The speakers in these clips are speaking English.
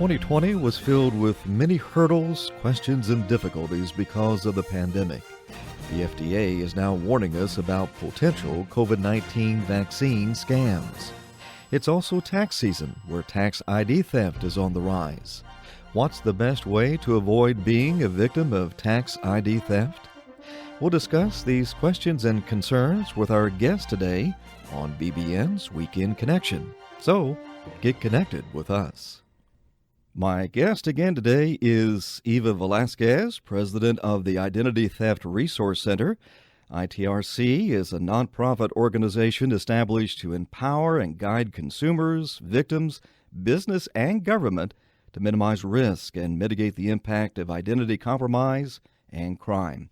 2020 was filled with many hurdles, questions, and difficulties because of the pandemic. The FDA is now warning us about potential COVID-19 vaccine scams. It's also tax season, where tax ID theft is on the rise. What's the best way to avoid being a victim of tax ID theft? We'll discuss these questions and concerns with our guest today on BBN's Weekend Connection. So, get connected with us. My guest again today is Eva Velasquez, president of the Identity Theft Resource Center. ITRC is a nonprofit organization established to empower and guide consumers, victims, business, and government to minimize risk and mitigate the impact of identity compromise and crime.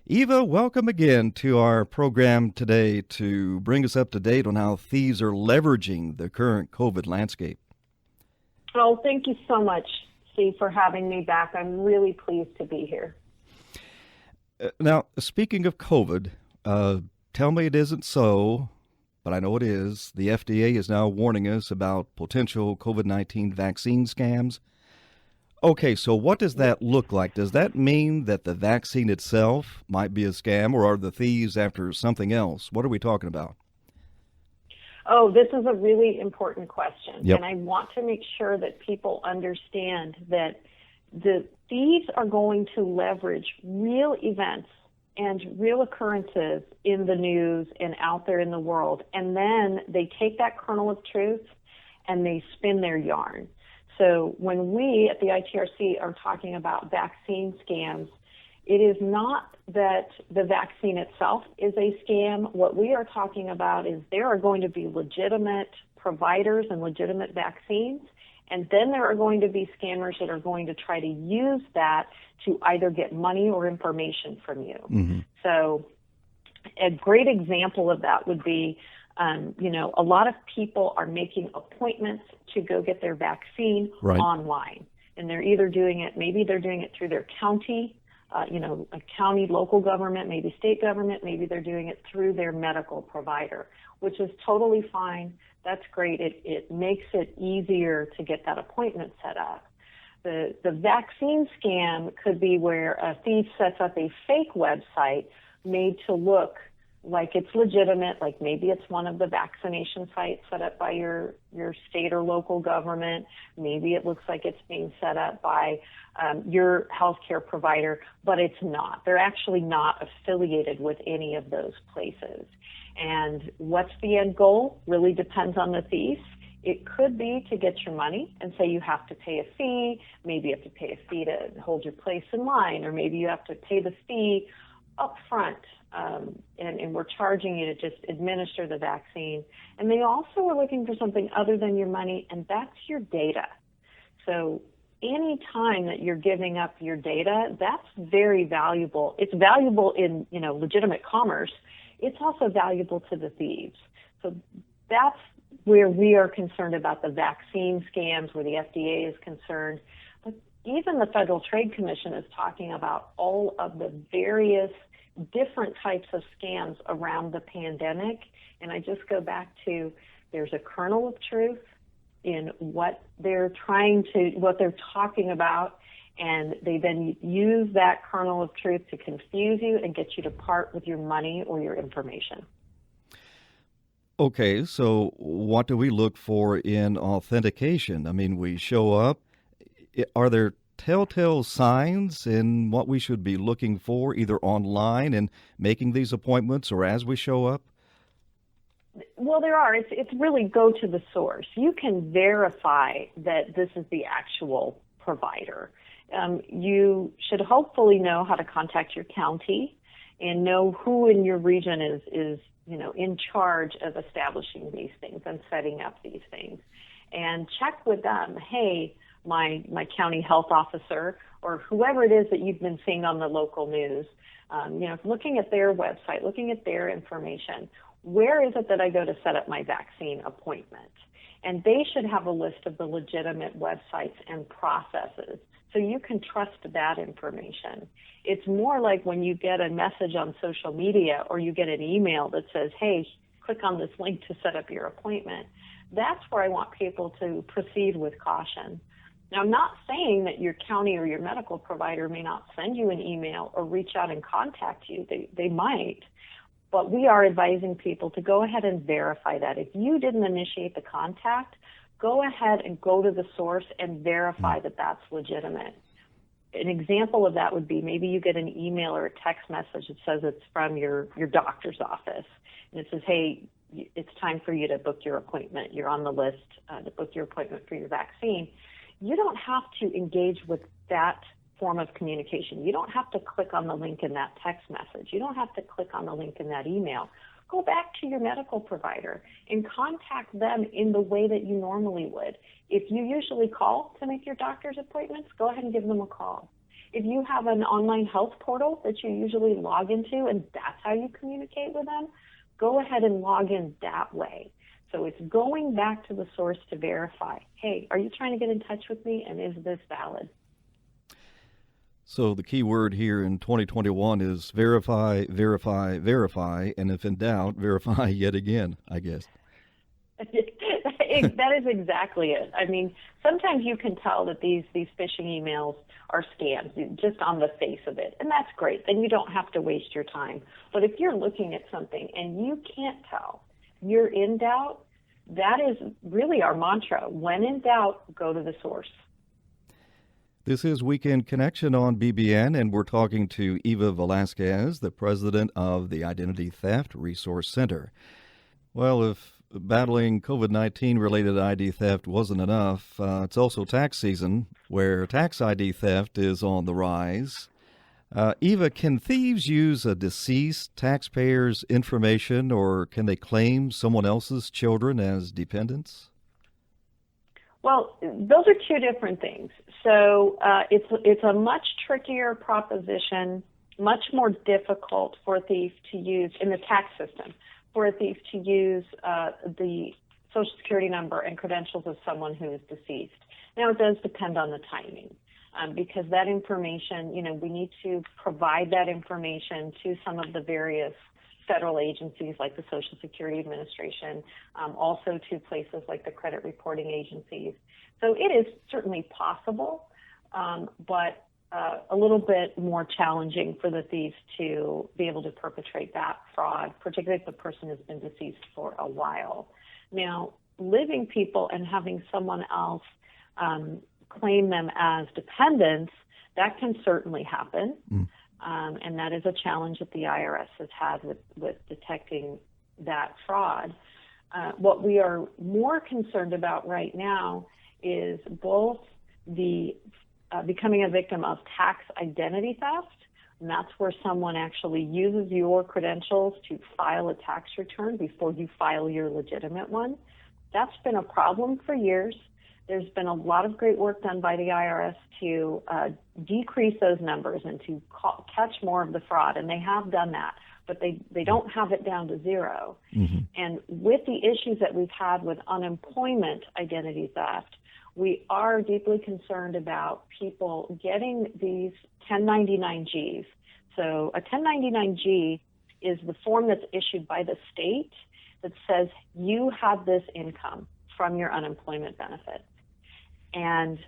Eva, welcome again to our program today to bring us up to date on how thieves are leveraging the current COVID landscape. Oh, thank you so much, Steve, for having me back. I'm really pleased to be here. Now, speaking of COVID, tell me it isn't so, but I know it is. The FDA is now warning us about potential COVID-19 vaccine scams. Okay, so what does that look like? Does that mean that the vaccine itself might be a scam, or are the thieves after something else? What are we talking about? Oh, this is a really important question. Yep. And I want to make sure that people understand that the thieves are going to leverage real events and real occurrences in the news and out there in the world. And then they take that kernel of truth and they spin their yarn. So when we at the ITRC are talking about vaccine scams, it is not that the vaccine itself is a scam. What we are talking about is there are going to be legitimate providers and legitimate vaccines, and then there are going to be scammers that are going to try to use that to either get money or information from you. Mm-hmm. So a great example of that would be a lot of people are making appointments to go get their vaccine online. And they're either doing it, maybe they're doing it through their county, a county, local government, maybe state government, maybe they're doing it through their medical provider, which is totally fine. That's great. It makes it easier to get that appointment set up. The vaccine scam could be where a thief sets up a fake website made to look like it's legitimate, like maybe it's one of the vaccination sites set up by your state or local government. Maybe it looks like it's being set up by your healthcare provider, but it's not. They're actually not affiliated with any of those places. And what's the end goal really depends on the thief. It could be to get your money and say you have to pay a fee. Maybe you have to pay a fee to hold your place in line, or maybe you have to pay the fee up front. And we're charging you to just administer the vaccine. And they also are looking for something other than your money, and that's your data. So any time that you're giving up your data, that's very valuable. It's valuable in, legitimate commerce. It's also valuable to the thieves. So that's where we are concerned about the vaccine scams, where the FDA is concerned. But even the Federal Trade Commission is talking about all of the various different types of scams around the pandemic. And I just go back to, there's a kernel of truth in what they're talking about, and they then use that kernel of truth to confuse you and get you to part with your money or your information. Okay, so what do we look for in authentication? I mean, we show up. Are there telltale signs in what we should be looking for, either online and making these appointments or as we show up? Well, there are. It's really go to the source. You can verify that this is the actual provider. You should hopefully know how to contact your county and know who in your region is in charge of establishing these things and setting up these things. And check with them, hey, my county health officer or whoever it is that you've been seeing on the local news, looking at their website, looking at their information, where is it that I go to set up my vaccine appointment? And they should have a list of the legitimate websites and processes, so you can trust that information. It's more like when you get a message on social media or you get an email that says, hey, click on this link to set up your appointment. That's where I want people to proceed with caution. Now, I'm not saying that your county or your medical provider may not send you an email or reach out and contact you. They might, but we are advising people to go ahead and verify that. If you didn't initiate the contact, go ahead and go to the source and verify that that's legitimate. An example of that would be maybe you get an email or a text message that says it's from your doctor's office, and it says, hey, it's time for you to book your appointment. You're on the list to book your appointment for your vaccine. You don't have to engage with that form of communication. You don't have to click on the link in that text message. You don't have to click on the link in that email. Go back to your medical provider and contact them in the way that you normally would. If you usually call to make your doctor's appointments, go ahead and give them a call. If you have an online health portal that you usually log into and that's how you communicate with them, go ahead and log in that way. So it's going back to the source to verify, hey, are you trying to get in touch with me, and is this valid? So the key word here in 2021 is verify, verify, verify, and if in doubt, verify yet again, I guess. That is exactly it. I mean, sometimes you can tell that these phishing emails are scams just on the face of it, and that's great. Then you don't have to waste your time. But if you're looking at something and you can't tell, you're in doubt, that is really our mantra. When in doubt, go to the source. This is Weekend Connection on BBN, and we're talking to Eva Velasquez, the president of the Identity Theft Resource Center. Well, if battling COVID-19 related ID theft wasn't enough, it's also tax season, where tax ID theft is on the rise. Eva, can thieves use a deceased taxpayer's information, or can they claim someone else's children as dependents? Well, those are two different things. So it's a much trickier proposition, much more difficult for a thief to use in the tax system, for a thief to use the Social Security number and credentials of someone who is deceased. Now, it does depend on the timing. Because that information, we need to provide that information to some of the various federal agencies like the Social Security Administration, also to places like the credit reporting agencies. So it is certainly possible, but a little bit more challenging for the thieves to be able to perpetrate that fraud, particularly if the person has been deceased for a while. Now, living people and having someone else claim them as dependents, that can certainly happen. And that is a challenge that the IRS has had with detecting that fraud. What we are more concerned about right now is both the becoming a victim of tax identity theft, and that's where someone actually uses your credentials to file a tax return before you file your legitimate one. That's been a problem for years. There's been a lot of great work done by the IRS to decrease those numbers and to catch more of the fraud, and they have done that, but they don't have it down to zero. Mm-hmm. And with the issues that we've had with unemployment identity theft, we are deeply concerned about people getting these 1099-Gs. So a 1099-G is the form that's issued by the state that says you have this income from your unemployment benefits. And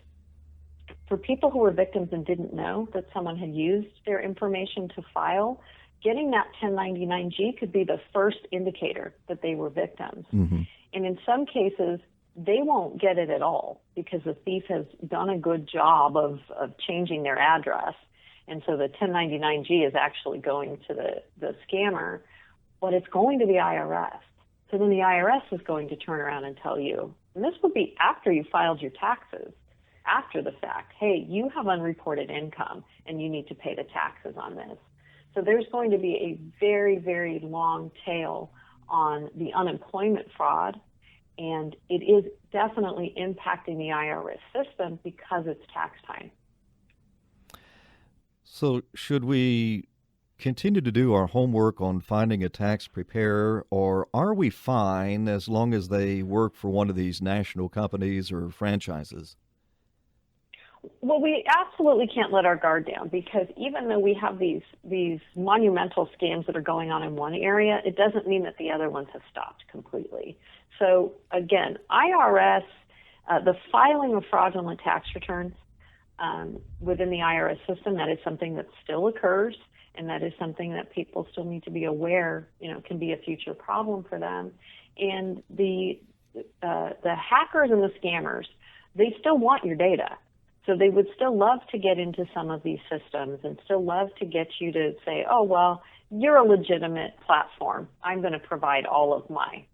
for people who were victims and didn't know that someone had used their information to file, getting that 1099-G could be the first indicator that they were victims. Mm-hmm. And in some cases, they won't get it at all because the thief has done a good job of changing their address. And so the 1099-G is actually going to the scammer, but it's going to the IRS. So then the IRS is going to turn around and tell you, and this would be after you filed your taxes, after the fact, hey, you have unreported income and you need to pay the taxes on this. So there's going to be a very, very long tail on the unemployment fraud, and it is definitely impacting the IRS system because it's tax time. So should we continue to do our homework on finding a tax preparer, or are we fine as long as they work for one of these national companies or franchises? Well, we absolutely can't let our guard down, because even though we have these monumental scams that are going on in one area, it doesn't mean that the other ones have stopped completely. So again, IRS The filing of fraudulent tax returns within the IRS system, that is something that still occurs, and that is something that people still need to be aware, can be a future problem for them. And the hackers and the scammers, they still want your data. So they would still love to get into some of these systems and still love to get you to say, oh, well, you're a legitimate platform. I'm going to provide all of my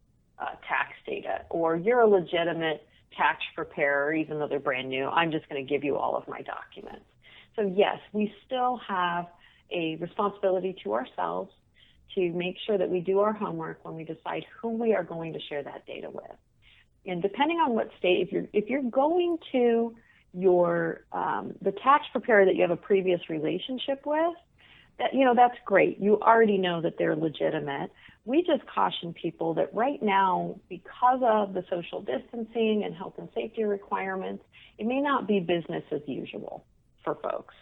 tax data. Or you're a legitimate tax preparer, even though they're brand new. I'm just going to give you all of my documents. So yes, we still have a responsibility to ourselves to make sure that we do our homework when we decide who we are going to share that data with. And depending on what state, if you're going to your the tax preparer that you have a previous relationship with, that's great. You already know that they're legitimate. We just caution people that right now, because of the social distancing and health and safety requirements, it may not be business as usual for folks.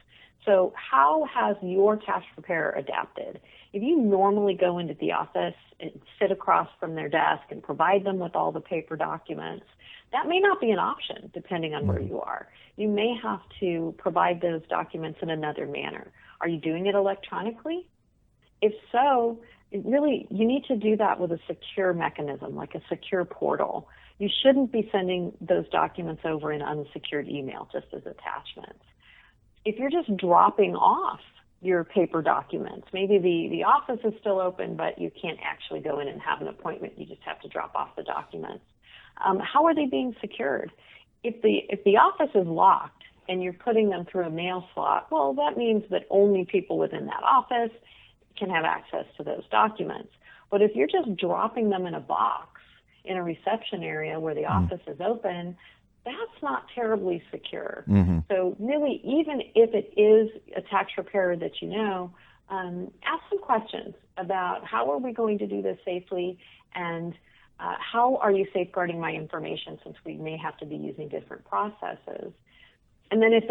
So how has your tax preparer adapted? If you normally go into the office and sit across from their desk and provide them with all the paper documents, that may not be an option depending on where you are. You may have to provide those documents in another manner. Are you doing it electronically? If so, you need to do that with a secure mechanism, like a secure portal. You shouldn't be sending those documents over in unsecured email just as attachments. If you're just dropping off your paper documents, maybe the office is still open, but you can't actually go in and have an appointment. You just have to drop off the documents. How are they being secured? If the office is locked and you're putting them through a mail slot, well, that means that only people within that office can have access to those documents. But if you're just dropping them in a box in a reception area where the office is open, that's not terribly secure. So really, even if it is a tax preparer that you know, ask some questions about how are we going to do this safely, and how are you safeguarding my information, since we may have to be using different processes. And then if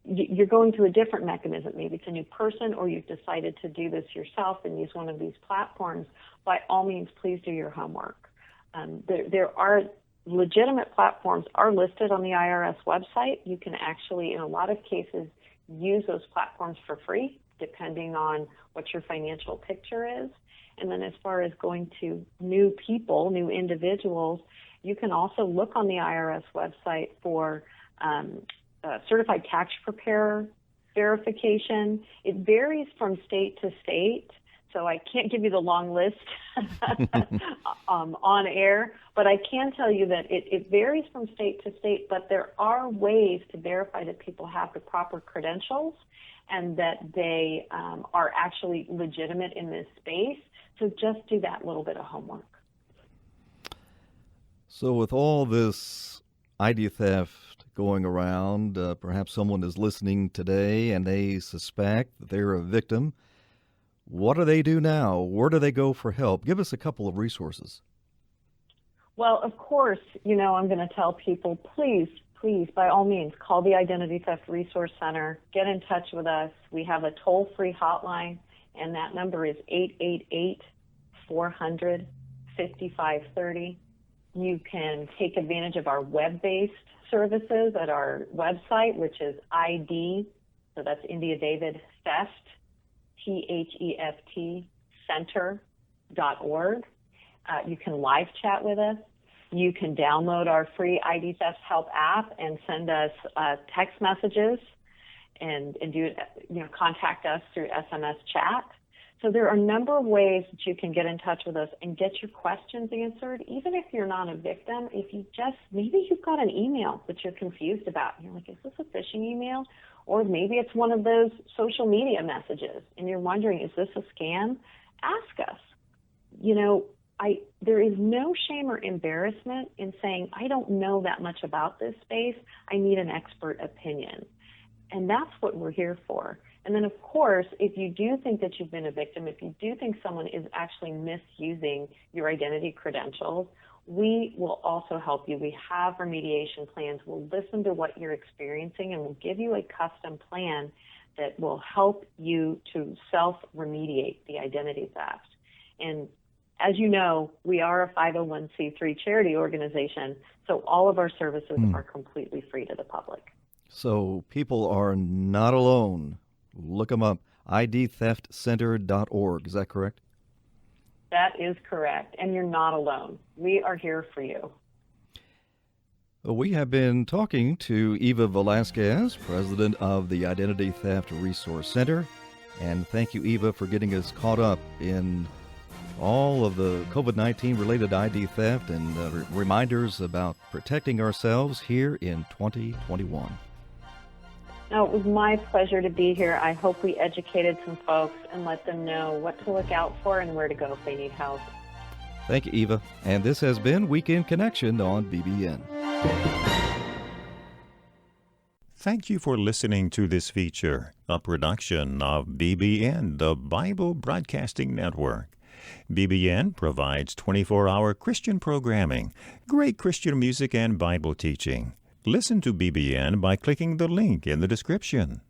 you're going through a different mechanism, maybe it's a new person or you've decided to do this yourself and use one of these platforms, by all means, please do your homework. There are legitimate platforms are listed on the IRS website. You can actually, in a lot of cases, use those platforms for free, depending on what your financial picture is. And then as far as going to new people, new individuals, you can also look on the IRS website for certified tax preparer verification. It varies from state to state, so I can't give you the long list on air, but I can tell you that it varies from state to state, but there are ways to verify that people have the proper credentials and that they are actually legitimate in this space. So just do that little bit of homework. So with all this ID theft going around, perhaps someone is listening today and they suspect that they're a victim. What do they do now? Where do they go for help? Give us a couple of resources. Well, of course, I'm going to tell people, please, by all means, call the Identity Theft Resource Center. Get in touch with us. We have a toll-free hotline, and that number is 888-400-5530. You can take advantage of our web-based services at our website, which is ID, so that's India David Theft, THEFT, center.org. You can live chat with us. You can download our free ID Theft Help app and send us text messages and do contact us through SMS chat. So there are a number of ways that you can get in touch with us and get your questions answered, even if you're not a victim. If you maybe you've got an email that you're confused about. You're like, is this a phishing email? Or maybe it's one of those social media messages and you're wondering, is this a scam? Ask us. There is no shame or embarrassment in saying, I don't know that much about this space. I need an expert opinion. And that's what we're here for. And then, of course, if you do think that you've been a victim, if you do think someone is actually misusing your identity credentials, we will also help you. We have remediation plans. We'll listen to what you're experiencing, and we'll give you a custom plan that will help you to self-remediate the identity theft. And as you know, we are a 501c3 charity organization, so all of our services are completely free to the public. So people are not alone. Look them up, idtheftcenter.org. Is that correct? That is correct, and you're not alone. We are here for you. We have been talking to Eva Velasquez, president of the Identity Theft Resource Center. And thank you, Eva, for getting us caught up in all of the COVID-19 related ID theft and reminders about protecting ourselves here in 2021. No, it was my pleasure to be here. I hope we educated some folks and let them know what to look out for and where to go if they need help. Thank you, Eva. And this has been Weekend Connection on BBN. Thank you for listening to this feature, a production of BBN, the Bible Broadcasting Network. BBN provides 24-hour Christian programming, great Christian music, and Bible teaching. Listen to BBN by clicking the link in the description.